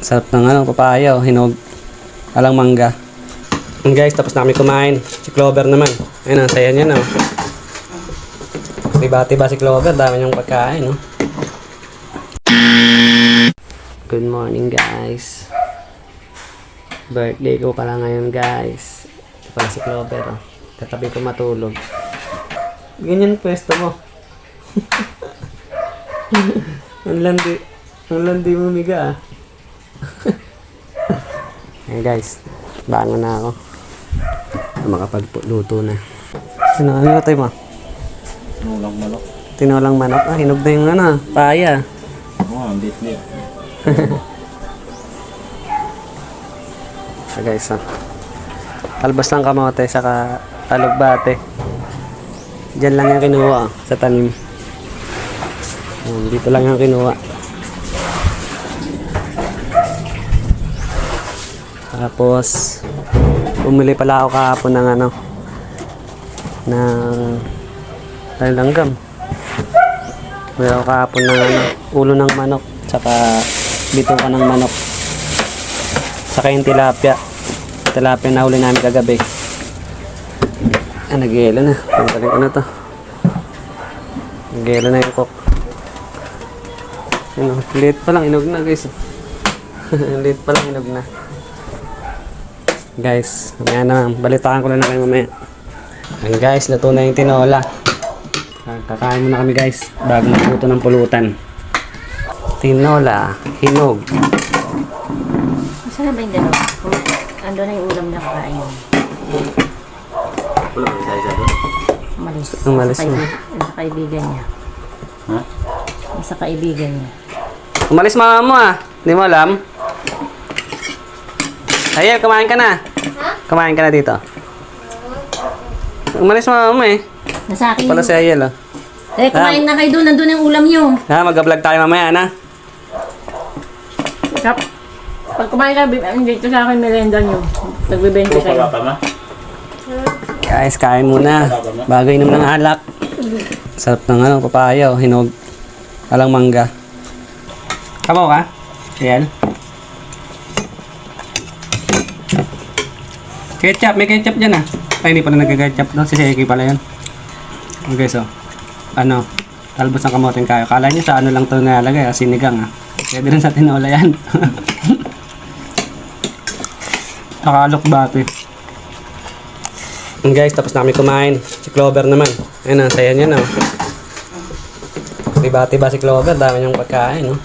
Sarap ng ano, papaya, hinog. Alang mangga. And guys, tapos na kami kumain. Si Clover naman. Ayun, ang saya niya na. Tiba-tiba si Clover, dami niyang pagkain, no? Good morning, guys. Birthday ko pala ngayon, guys. Ito pala si Clover, oh. Katabi ko matulog. Ganyan pwesto mo. Ang landi mo, miga, ah. Hey guys, bangon na ako. Makapagluto na. Ano tayo mo? Tinolang manok. Tinolang manok? Ah, hinog na yung ano, paya. Oo, ang lit-lit. So guys, talbos ng kamote saka talugbate. Diyan lang yung kinuha, sa tanim. Dito lang yung kinuha. Tapos bumili pala ako kahapon ng ano, ng langgam. Bumili ako kahapon ng ano, ulo ng manok saka bituka ng manok saka yung tilapia na huli namin kagabi. Nag-ielo na. Pagkaling ko na to. Nag-ielo na yung cook. Ano, late pa lang, inog na guys. Late pa lang, inog na. Guys, mamaya naman. Balitaan ko lang na kayo mamaya. And guys, luto na yung tinola. Kakain muna kami guys, bago magluto ng pulutan. Tinola, hinog. Masarap ba yung dalawa? Ando na yung ulam na kakain. Wala ba tayo doon? Umalis. Umalis na. Sa kaibigan niya. Ha? Sa kaibigan niya. Umalis mama mo, ah. Hindi mo alam? Ayel, kumain ka na. Kumain ka na dito. Umalis mama mo eh. Nasa akin Pala si Ayel, oh. Eh, kumain na kayo doon. Nandun yung ulam niyo. Ha, mag-vlog tayo mamaya, na. Kap, pag kumain ka, dito sa akin merenda niyo. Nagbibenta kayo. Wala pa ma? Guys, kain muna. Bago inom ng alak. Sarap ng ano, papaya, oh. Hinog. Alang mangga. Kabaw ka? Ayel. Ketchup, may ketchup dyan, ah. Ay, hindi pala nag-ketchup doon. Si Seki pala yun. Okay, so. Ano, talbos ng kamoteng kayo. Kala nyo sa ano lang ito nalagay, sinigang, ah. Pwede rin sa tinola yan. Nakalok bati. And guys, tapos na kami kumain. Si Clover naman. Ayun, ang saya niya na. Tiba-tiba si Clover, dami niyang pagkain, no?